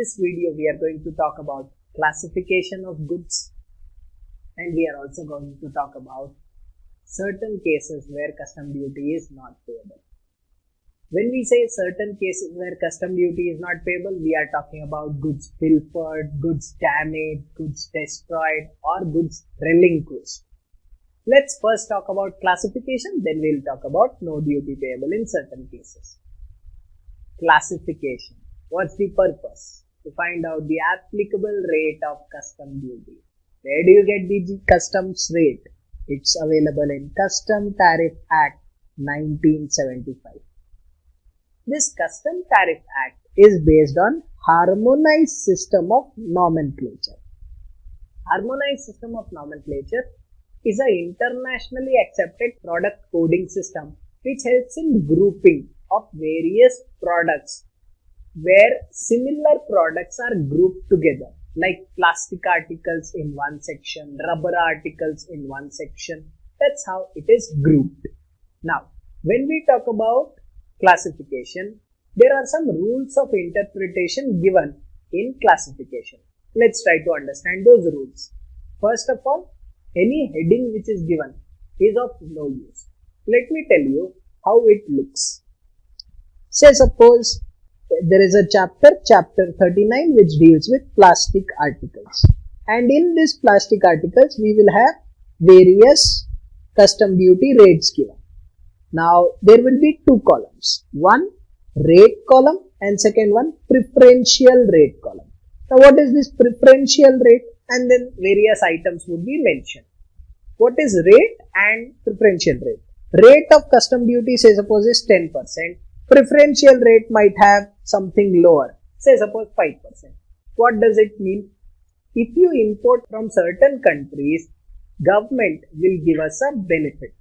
this video we are going to talk about classification of goods, and we are also going to talk about certain cases where custom duty is not payable. When we say certain cases where custom duty is not payable, we are talking about goods pilfered, goods damaged, goods destroyed, or goods relinquished. Let's first talk about classification, then we'll talk about no duty payable in certain cases. Classification. What's the purpose? To find out the applicable rate of custom duty. Where do you get the customs rate? It's available in Custom Tariff Act 1975. This Custom Tariff Act is based on harmonized system of nomenclature. Harmonized system of nomenclature is an internationally accepted product coding system which helps in grouping of various products where similar products are grouped together, like plastic articles in one section, rubber articles in one section. That's how it is grouped. Now, when we talk about classification, there are some rules of interpretation given in classification. Let's try to understand those rules. First of all, any heading which is given is of no use. Let me tell you how it looks. Say suppose there is a chapter 39, which deals with plastic articles, and in this plastic articles we will have various custom duty rates given. Now there will be two columns, one rate column and second one preferential rate column. Now what is this preferential rate? And then various items would be mentioned. What is rate and preferential rate? Rate of custom duty, say suppose, is 10%. Preferential rate might have something lower, say suppose 5%. What does it mean? If you import from certain countries, government will give us a benefit,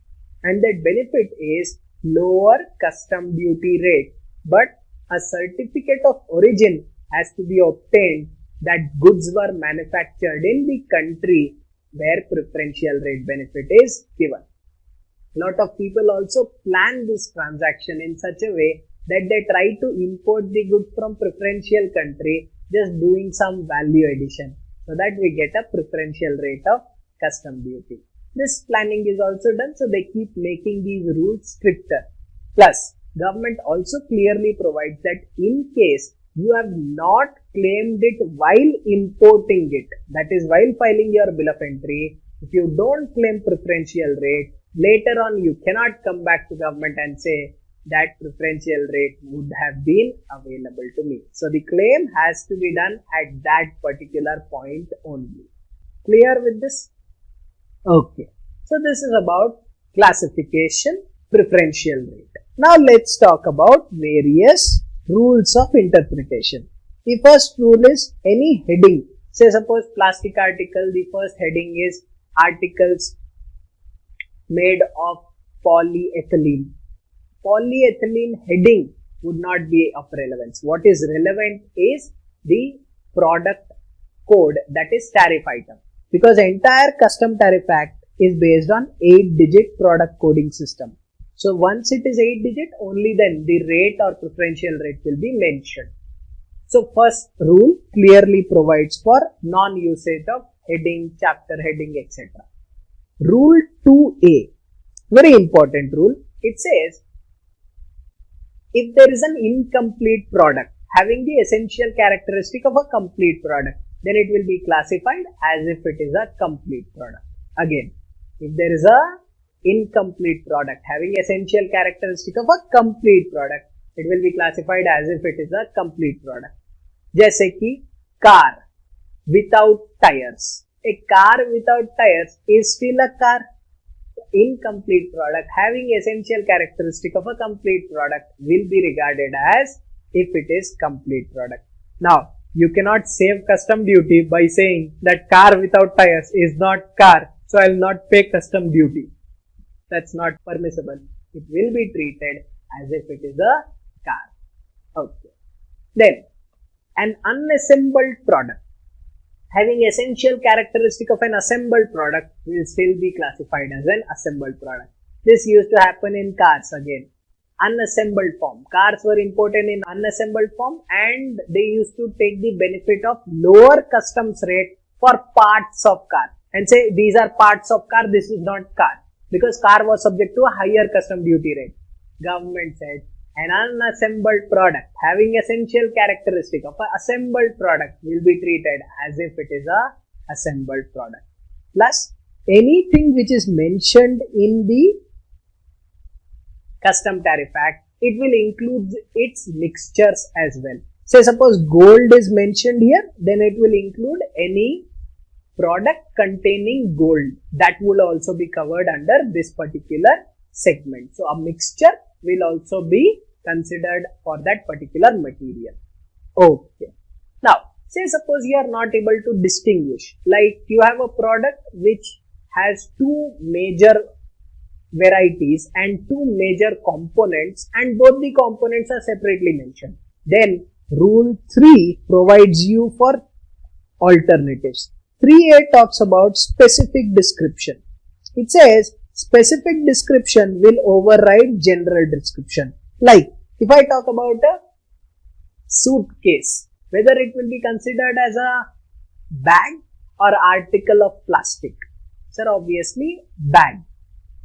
and that benefit is lower custom duty rate, but a certificate of origin has to be obtained that goods were manufactured in the country where preferential rate benefit is given. Lot of people also plan this transaction in such a way that they try to import the goods from preferential country, just doing some value addition, so that we get a preferential rate of custom duty. This planning is also done, so they keep making these rules stricter. Plus, government also clearly provides that in case you have not claimed it while importing it, that is while filing your bill of entry, if you don't claim preferential rate, later on you cannot come back to government and say that preferential rate would have been available to me. So the claim has to be done at that particular point only. Clear with this? Okay. So this is about classification, preferential rate. Now let's talk about various rules of interpretation. The first rule is any heading. Say suppose plastic article, the first heading is articles made of polyethylene. Polyethylene heading would not be of relevance. What is relevant is the product code, that is tariff item, because entire Custom Tariff Act is based on 8-digit product coding system. So once it is 8-digit, only then the rate or preferential rate will be mentioned. So first rule clearly provides for non-usage of heading, chapter heading, etc. Rule 2A, very important rule. It says if there is an incomplete product having the essential characteristic of a complete product, then it will be classified as if it is a complete product. Again, if there is a incomplete product having essential characteristic of a complete product, it will be classified as if it is a complete product. जैसे कि car without tires. A car without tires is still a car. Incomplete product having essential characteristic of a complete product will be regarded as if it is complete product. Now, you cannot save custom duty by saying that car without tires is not car, so I will not pay custom duty. That's not permissible. It will be treated as if it is a car. Okay. Then, an unassembled product having essential characteristic of an assembled product will still be classified as an assembled product. This used to happen in cars again. unassembled form. Cars were imported in unassembled form and they used to take the benefit of lower customs rate for parts of car and say these are parts of car, this is not car, because car was subject to a higher custom duty rate. Government said an unassembled product having essential characteristic of an assembled product will be treated as if it is a assembled product. Plus anything which is mentioned in the Custom Tariff Act, it will include its mixtures as well. Say suppose gold is mentioned here, then it will include any product containing gold that will also be covered under this particular segment. So a mixture will also be considered for that particular material. Okay. Now, say suppose you are not able to distinguish, like you have a product which has two major varieties and two major components and both the components are separately mentioned. Then rule 3 provides you for alternatives. 3A talks about specific description. It says specific description will override general description. Like if I talk about a suitcase, whether it will be considered as a bag or article of plastic. Sir, obviously bag.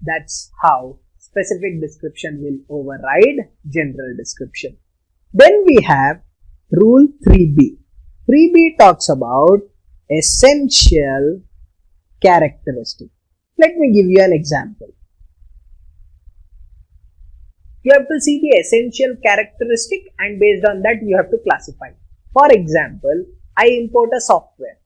That's how specific description will override general description. Then we have rule 3B. 3B talks about essential characteristic. Let me give you an example. You have to see the essential characteristic and based on that you have to classify. For example, I import a software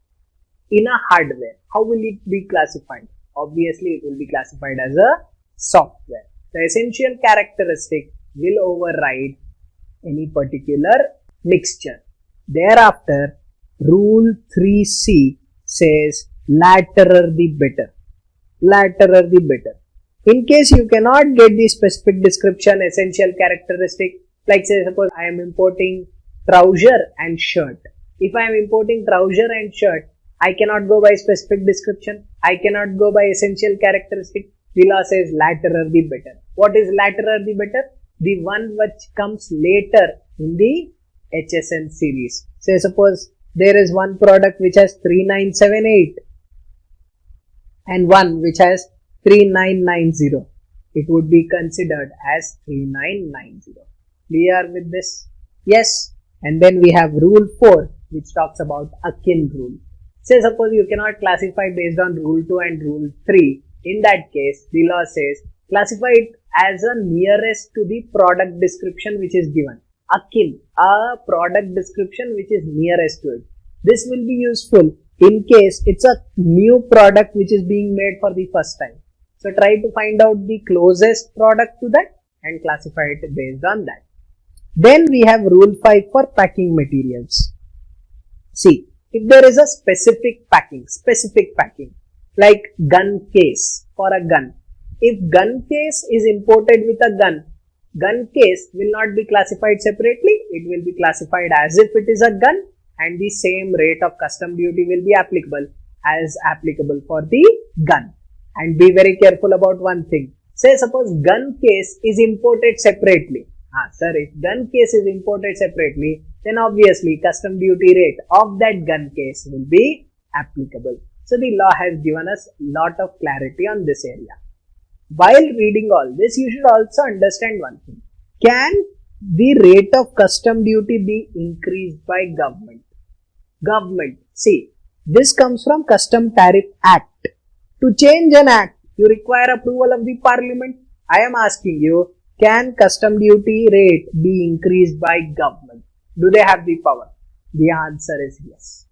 in a hardware. How will it be classified? Obviously, it will be classified as a software. The essential characteristic will override any particular mixture. Thereafter, rule 3C says laterer the better. Laterer the better. In case you cannot get the specific description, essential characteristic, like say suppose I am importing trouser and shirt. If I am importing trouser and shirt, I cannot go by specific description. I cannot go by essential characteristic. The law says laterer the better. What is laterer the better? The one which comes later in the HSN series. Say suppose there is one product which has 3978 and one which has 3990. It would be considered as 3990. Clear with this? Yes. And then we have rule 4 which talks about akin rule. Say suppose you cannot classify based on rule 2 and rule 3. In that case, the law says classify it as a nearest to the product description which is given. Akin, a product description which is nearest to it. This will be useful in case it's a new product which is being made for the first time. So try to find out the closest product to that and classify it based on that. Then we have rule 5 for packing materials. See, if there is a specific packing, like gun case for a gun. If gun case is imported with a gun case will not be classified separately. It will be classified as if it is a gun and the same rate of custom duty will be applicable as applicable for the gun. And be very careful about one thing. Say suppose gun case is imported separately. Sir, if gun case is imported separately, then obviously custom duty rate of that gun case will be applicable. So the law has given us lot of clarity on this area. While reading all this, you should also understand one thing. Can the rate of custom duty be increased by government? See, this comes from Custom Tariff Act. To change an act, you require approval of the parliament. I am asking you, can custom duty rate be increased by government? Do they have the power? The answer is yes.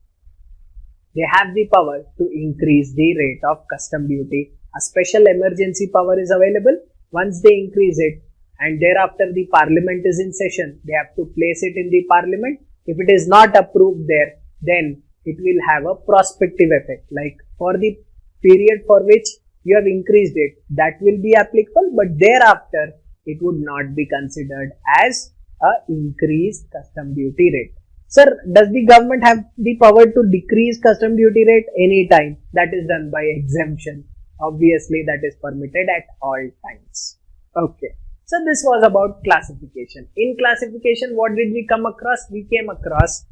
They have the power to increase the rate of custom duty. A special emergency power is available. Once they increase it and thereafter the parliament is in session, they have to place it in the parliament. If it is not approved there, then it will have a prospective effect. Like for the period for which you have increased it, that will be applicable, but thereafter it would not be considered as a increased custom duty rate. Sir, does the government have the power to decrease custom duty rate anytime? That is done by exemption. Obviously, that is permitted at all times. Okay. So this was about classification. In classification, what did we come across? We came across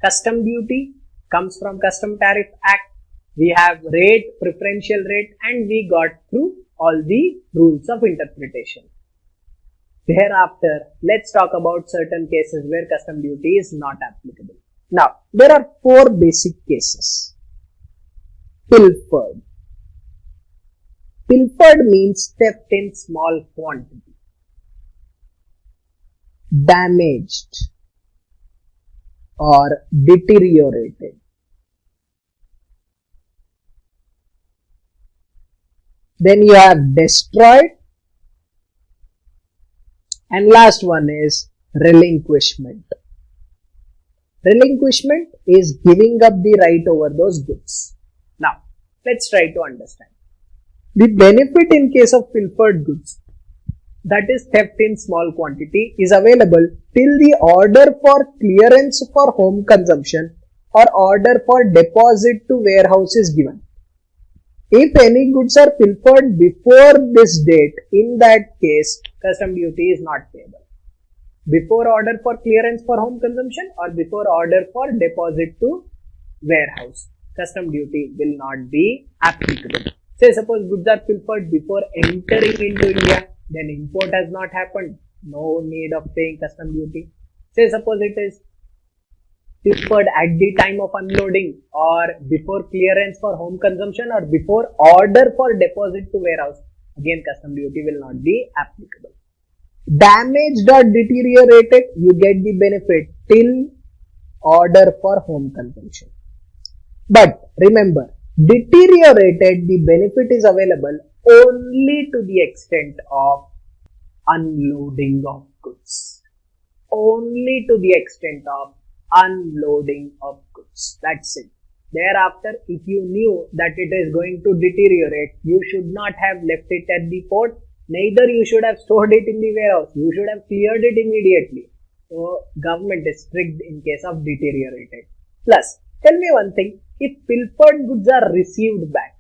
custom duty comes from Custom Tariff Act. We have rate, preferential rate, and we got through all the rules of interpretation. Thereafter, let's talk about certain cases where custom duty is not applicable. Now, there are 4 basic cases. Pilfered. Pilfered means theft in small quantity. Damaged or deteriorated. Then you have destroyed. And last one is relinquishment. Relinquishment is giving up the right over those goods. Now, let's try to understand. The benefit in case of pilfered goods, that is theft in small quantity, is available till the order for clearance for home consumption or order for deposit to warehouse is given. If any goods are pilfered before this date, in that case, custom duty is not payable. Before order for clearance for home consumption or before order for deposit to warehouse, custom duty will not be applicable. Say suppose goods are pilfered before entering into India, then import has not happened, no need of paying custom duty. Say suppose it is pilfered at the time of unloading or before clearance for home consumption or before order for deposit to warehouse, again custom duty will not be applicable. Damaged or deteriorated, you get the benefit till order for home consumption. But remember, deteriorated, the benefit is available only to the extent of unloading of goods. Only to the extent of unloading of goods. That's it. Thereafter, if you knew that it is going to deteriorate, you should not have left it at the port, neither you should have stored it in the warehouse. You should have cleared it immediately. So, government is strict in case of deteriorated. Plus, tell me one thing, if pilfered goods are received back,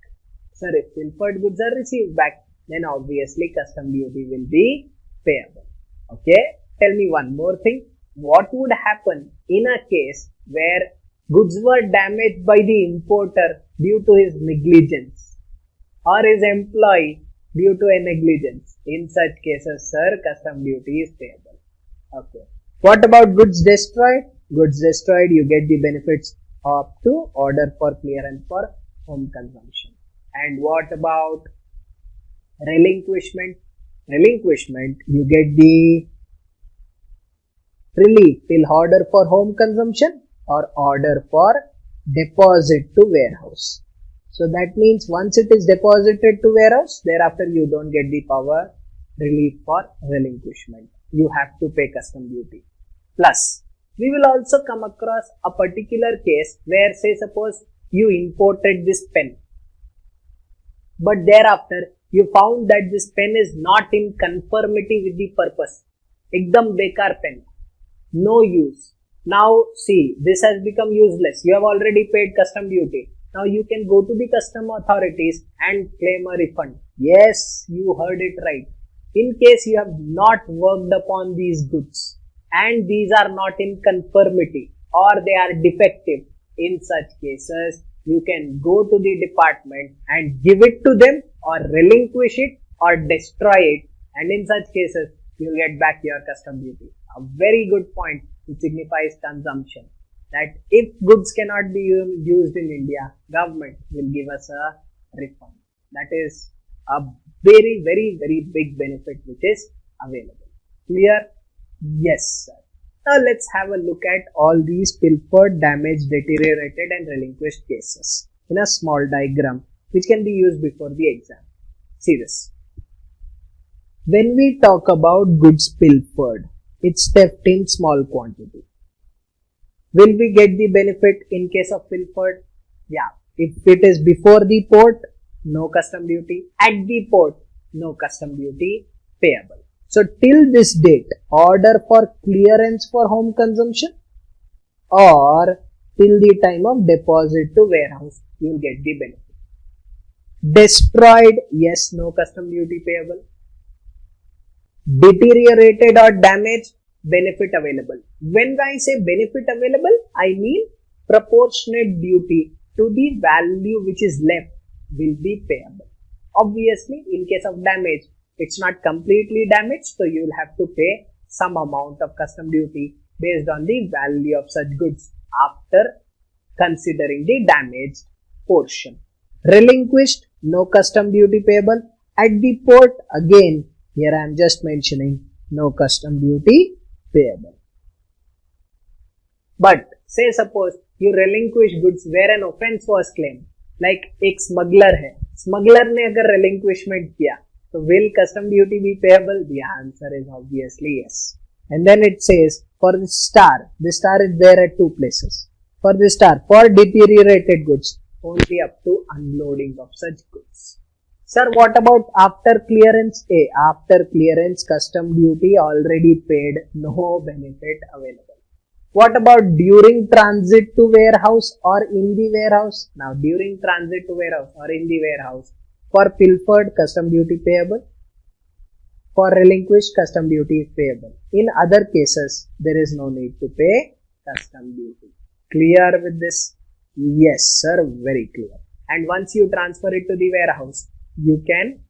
if pilfered goods are received back, then obviously custom duty will be payable. Okay? Tell me one more thing. What would happen in a case where goods were damaged by the importer due to his negligence or his employee due to a negligence? In such cases, sir, custom duty is payable. Okay. What about goods destroyed? Goods destroyed, you get the benefits up to order for clearance for home consumption. And what about relinquishment? Relinquishment, you get the relief till order for home consumption or order for deposit to warehouse. So that means once it is deposited to warehouse, thereafter you don't get the power relief for relinquishment. You have to pay custom duty. Plus, we will also come across a particular case where say suppose you imported this pen, but thereafter you found that this pen is not in conformity with the purpose. Ekdam bekar pen. No use. Now see, this has become useless. You have already paid custom duty. Now you can go to the custom authorities and claim a refund. Yes, you heard it right. In case you have not worked upon these goods and these are not in conformity or they are defective, in such cases, you can go to the department and give it to them or relinquish it or destroy it, and in such cases, you will get back your custom duty. A very good point which signifies consumption. That if goods cannot be used in India, government will give us a refund. That is a very, very, very big benefit which is available. Clear? Yes, sir. Now let's have a look at all these pilfered, damaged, deteriorated and relinquished cases in a small diagram which can be used before the exam. See this. When we talk about goods pilfered, it's theft in small quantity. Will we get the benefit in case of pilfered? Yeah. If it is before the port, no custom duty. At the port, no custom duty payable. So till this date, order for clearance for home consumption or till the time of deposit to warehouse, you will get the benefit. Destroyed, yes, no custom duty payable. Deteriorated or damaged, benefit available. When I say benefit available, I mean proportionate duty to the value which is left will be payable. Obviously, in case of damage, it's not completely damaged, so you will have to pay some amount of custom duty based on the value of such goods after considering the damaged portion. Relinquished, no custom duty payable. At the port, again, here I am just mentioning no custom duty payable. But say suppose you relinquish goods where an offense was claimed, like एक smuggler है, smuggler ने अगर relinquishment किया, so will custom duty be payable? The answer is obviously yes. And then it says for the star is there at two places. For the star, for deteriorated goods, only up to unloading of such goods. Sir, what about after clearance? After clearance, custom duty already paid, no benefit available. What about during transit to warehouse or in the warehouse? Now, during transit to warehouse or in the warehouse, for pilfered, custom duty payable. For relinquished, custom duty is payable. In other cases, there is no need to pay custom duty. Clear with this? Yes, sir, very clear. And once you transfer it to the warehouse, you can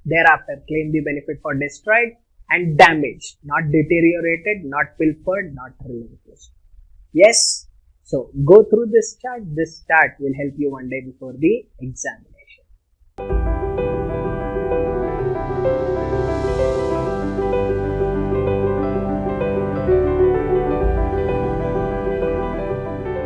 thereafter claim the benefit for destroyed and damaged, not deteriorated, not pilfered, not relinquished. Yes? So, go through this chart. This chart will help you one day before the examination.